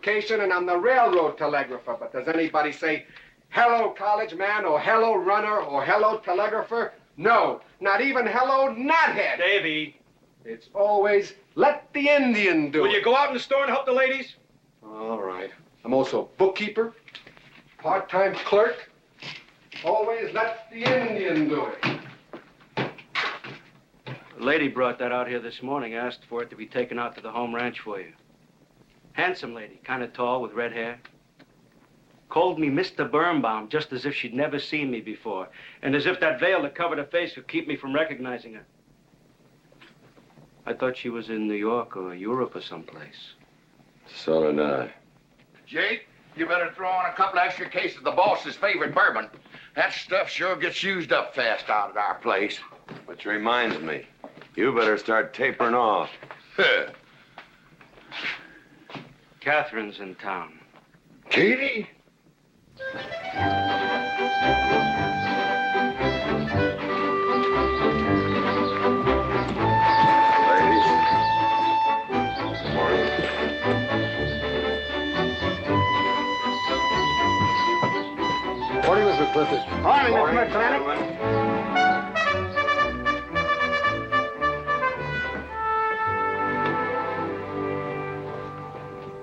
education, and I'm the railroad telegrapher. But does anybody say, hello, college man, or hello, runner, or hello, telegrapher? No, not even hello, knothead. Davy. It's always, let the Indian do it. Will you go out in the store and help the ladies? All right. I'm also bookkeeper, part-time clerk. Always let the Indian do it. A lady brought that out here this morning, asked for it to be taken out to the home ranch for you. Handsome lady, kind of tall with red hair. Called me Mr. Birnbaum, just as if she'd never seen me before, and as if that veil that covered her face would keep me from recognizing her. I thought she was in New York or Europe or someplace. So did I. Jake, you better throw on a couple extra cases of the boss's favorite bourbon. That stuff sure gets used up fast out at our place. Which reminds me, you better start tapering off. Catherine's in town. Katie? Morning, Miss McClintock. Morning, Mr. McClintock.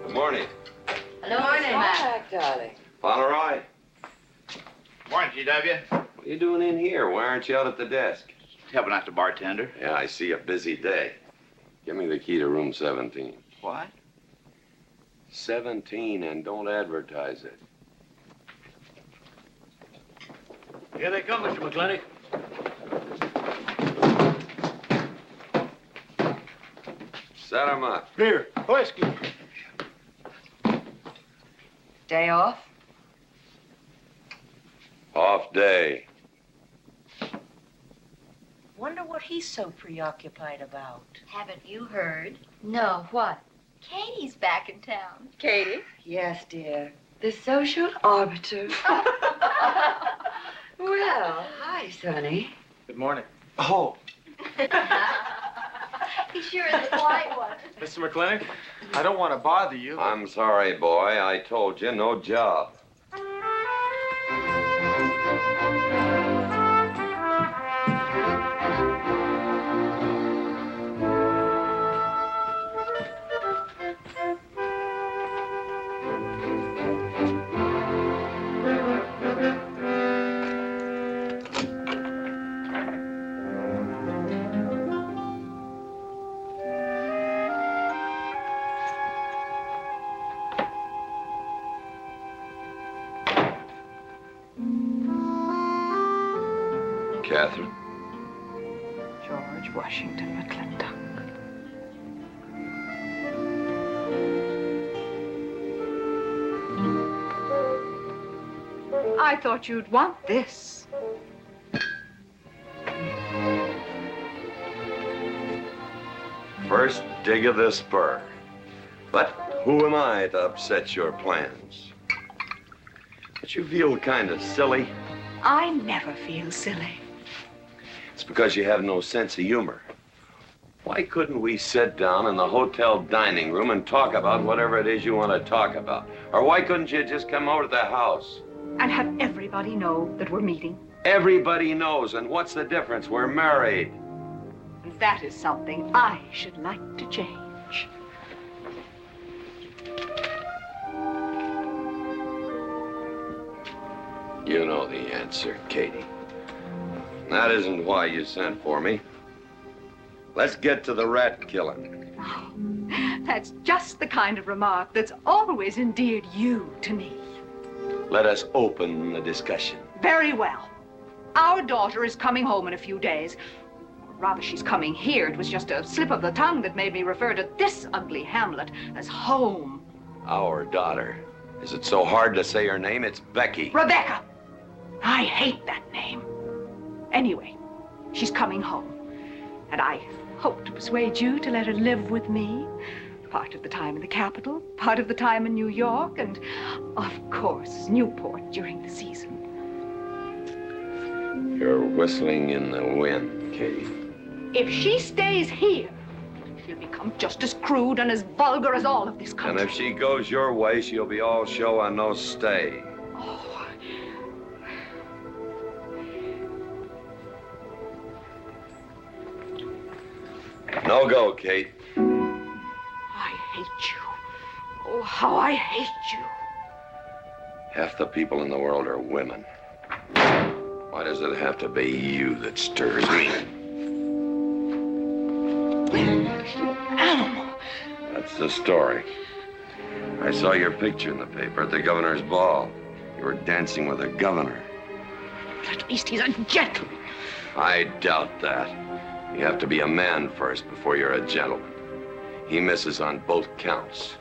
Good morning. Hello, morning, Matt. Darling. Fauntleroy. Morning, GW. What are you doing in here? Why aren't you out at the desk? Helping out the bartender. Yeah, I see a busy day. Give me the key to room 17. What? 17, and don't advertise it. Here they come, Mr. McClintock. Set 'em up. Beer, whiskey. Day off? Off day. Wonder what he's so preoccupied about. Haven't you heard? No, what? Katie's back in town. Katie? Yes, dear. The social arbiter. Well, hi, Sonny. Good morning. Oh. He sure is a polite one. Mr. McClintock, I don't want to bother you. I'm sorry, boy. I told you, no job. Catherine? George Washington McClintock. I thought you'd want this. First dig of the spur. But who am I to upset your plans? But you feel kind of silly. I never feel silly. It's because you have no sense of humor. Why couldn't we sit down in the hotel dining room and talk about whatever it is you want to talk about? Or why couldn't you just come over to the house? And have everybody know that we're meeting. Everybody knows, and what's the difference? We're married. And that is something I should like to change. You know the answer, Katie. That isn't why you sent for me. Let's get to the rat killing. Oh, that's just the kind of remark that's always endeared you to me. Let us open the discussion. Very well. Our daughter is coming home in a few days. Or rather, she's coming here. It was just a slip of the tongue that made me refer to this ugly hamlet as home. Our daughter. Is it so hard to say her name? It's Becky. Rebecca. I hate that name. Anyway, she's coming home. And I hope to persuade you to let her live with me. Part of the time in the capital, part of the time in New York, and, of course, Newport during the season. You're whistling in the wind, Katie. If she stays here, he'll become just as crude and as vulgar as all of this country. And if she goes your way, she'll be all show and no stay. Oh. No go, Kate. I hate you. Oh, how I hate you. Half the people in the world are women. Why does it have to be you that stirs me? Animal. That's the story. I saw your picture in the paper at the governor's ball. You were dancing with the governor. At least he's a gentleman. I doubt that. You have to be a man first before you're a gentleman. He misses on both counts.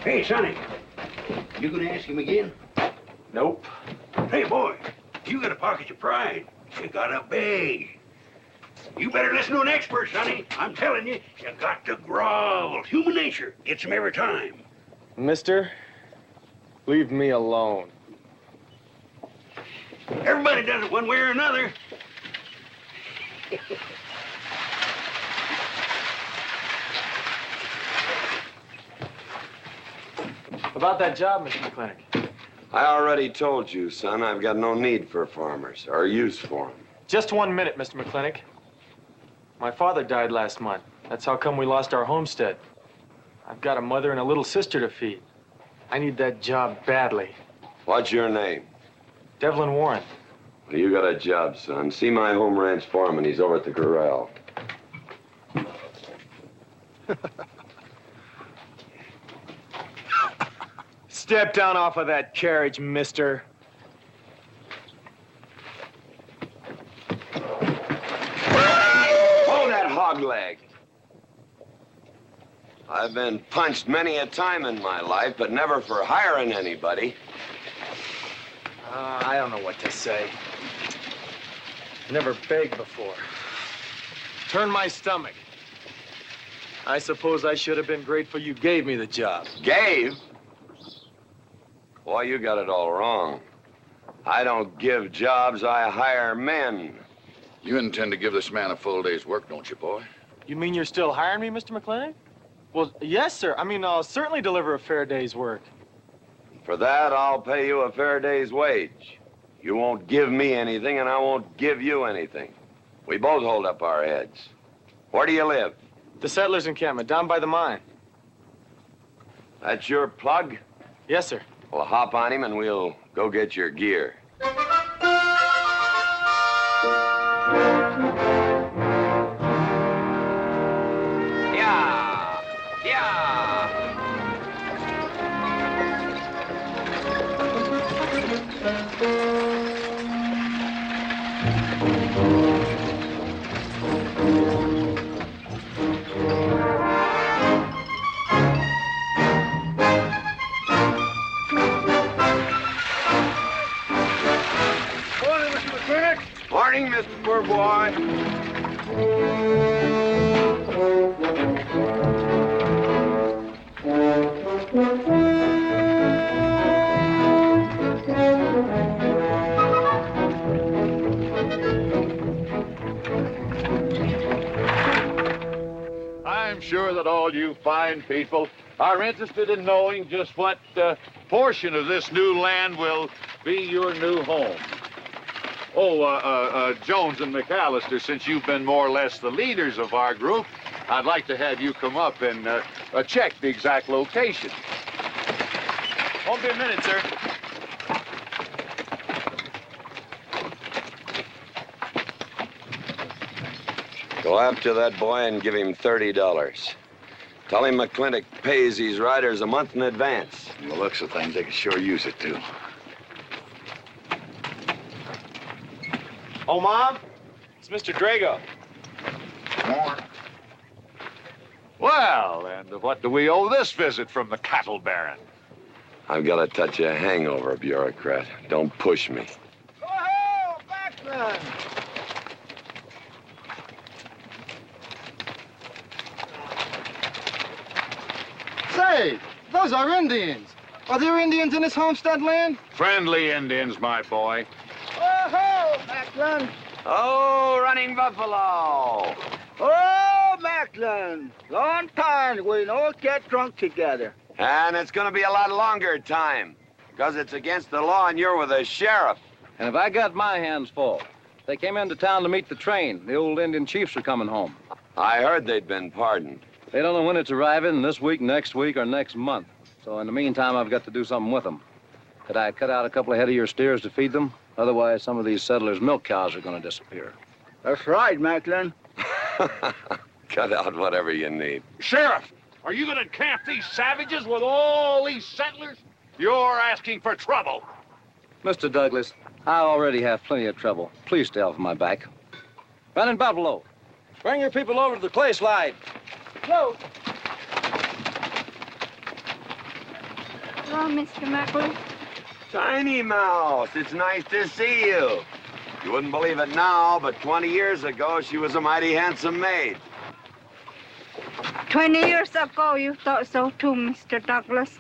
Hey, Sonny, you gonna ask him again? Nope. Hey, boy, you got a pocket of pride. You got a bag. You better listen to an expert, Sonny. I'm telling you, you got to grovel. Human nature gets him every time. Mister, leave me alone. Everybody does it one way or another. About that job, Mr. McClintock. I already told you, son, I've got no need for farmers or use for them. Just 1 minute, Mr. McClintock. My father died last month. That's how come we lost our homestead. I've got a mother and a little sister to feed. I need that job badly. What's your name? Devlin Warren. Well, you got a job, son. See my home ranch foreman. He's over at the corral. Step down off of that carriage, mister. Hold that hog leg. I've been punched many a time in my life, but never for hiring anybody. I don't know what to say. Never begged before. Turn my stomach. I suppose I should have been grateful you gave me the job. Gave? Boy, you got it all wrong. I don't give jobs, I hire men. You intend to give this man a full day's work, don't you, boy? You mean you're still hiring me, Mr. McClintock? Well, yes, sir. I mean, I'll certainly deliver a fair day's work. For that, I'll pay you a fair day's wage. You won't give me anything, and I won't give you anything. We both hold up our heads. Where do you live? The settlers' encampment, down by the mine. That's your plug? Yes, sir. Well, hop on him, and we'll go get your gear. Yeah! Yeah! Morning, Mr. Poor Boy. I'm sure that all you fine people are interested in knowing just what portion of this new land will be your new home. Oh, Jones and McAllister, since you've been more or less the leaders of our group, I'd like to have you come up and check the exact location. Won't be a minute, sir. Go after that boy and give him $30. Tell him McClintock pays these riders a month in advance. From the looks of things, they could sure use it, too. Oh, Mom? It's Mr. Drago. Morning. Well, and what do we owe this visit from the cattle baron? I've got a touch of hangover, bureaucrat. Don't push me. Oh, back then. Hey, those are Indians. Are there Indians in this homestead land? Friendly Indians, my boy. Oh-ho, Macklin. Oh, Running Buffalo. Oh, Macklin. Long time we don't get drunk together. And it's going to be a lot longer time, because it's against the law and you're with the sheriff. And if I got my hands full, they came into town to meet the train. The old Indian chiefs are coming home. I heard they'd been pardoned. They don't know when it's arriving, this week, next week, or next month. So in the meantime, I've got to do something with them. Could I cut out a couple of head of your steers to feed them? Otherwise, some of these settlers' milk cows are going to disappear. That's right, Macklin. Cut out whatever you need. Sheriff, are you going to camp these savages with all these settlers? You're asking for trouble. Mr. Douglas, I already have plenty of trouble. Please stay off my back. Running Buffalo, bring your people over to the clay slide. Go. Hello, Mr. Macklin. Tiny Mouse, it's nice to see you. You wouldn't believe it now, but 20 years ago, she was a mighty handsome maid. 20 years ago, you thought so too, Mr. Douglas.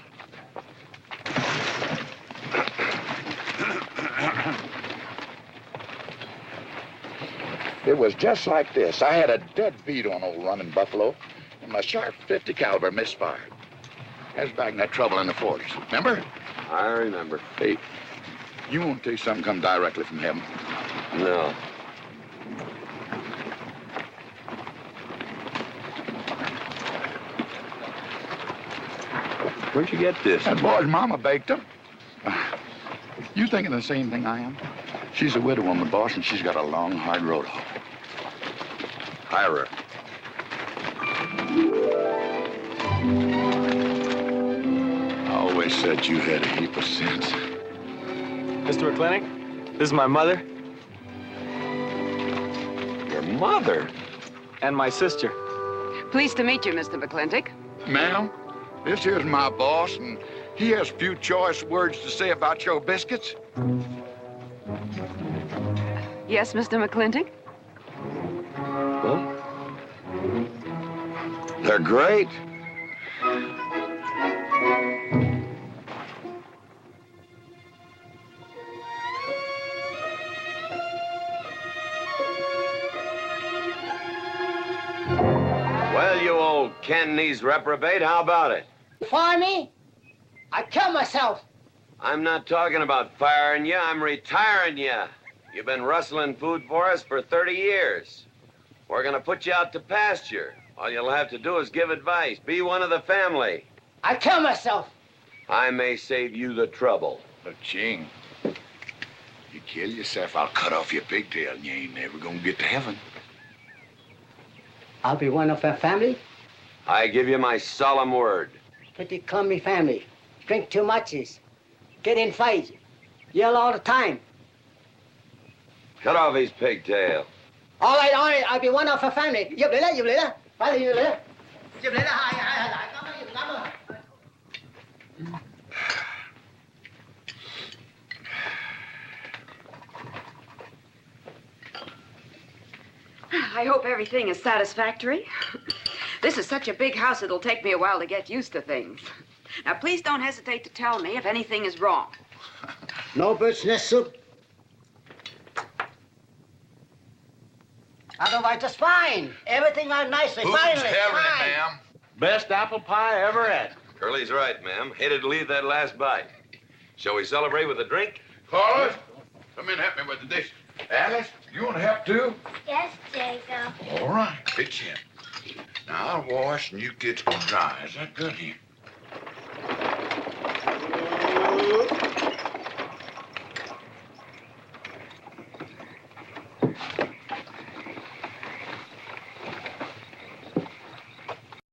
It was just like this. I had a dead beat on old Running Buffalo, and my sharp 50 caliber misfired. That was back in that trouble in the 40s. Remember? I remember. Hey, you want to tell you something come directly from heaven? No. Where'd you get this? That boy's mama baked them. You thinking the same thing I am? She's a widow woman, boss, and she's got a long, hard road home. Hire her. I always said you had a heap of sense. Mr. McClintock, this is my mother. Your mother? And my sister. Pleased to meet you, Mr. McClintock. Ma'am, this here's my boss, and he has a few choice words to say about your biscuits. Yes, Mr. McClintock? Well, they're great. Well, you old Cantonese reprobate, how about it? Fire me? I'd kill myself. I'm not talking about firing you, I'm retiring you. You've been rustling food for us for 30 years. We're gonna put you out to pasture. All you'll have to do is give advice. Be one of the family. I'd kill myself. I may save you the trouble. But, Ching, you kill yourself, I'll cut off your pigtail, and you ain't never gonna get to heaven. I'll be one of our family. I give you my solemn word. Pretty clumsy family. Drink too much, get in fights, yell all the time. Cut off his pigtail. All right, I'll be one of our family. Giúp lấy đó. Phải là giúp lấy đó. Giúp lấy đó, hai, cảm ơn. I hope everything is satisfactory. This is such a big house, it'll take me a while to get used to things. Now, please don't hesitate to tell me if anything is wrong. No bird's nest soup. Otherwise, just fine. Everything out nicely. Who's Finally, having it, fine. ma'am? Best apple pie I ever had. Curly's right, ma'am. Hated to leave that last bite. Shall we celebrate with a drink? Carlos, come in and help me with the dishes. Alice, you want to help too? Yes, Jacob. All right, pitch in. Now I'll wash and you kids can dry. Is that good here?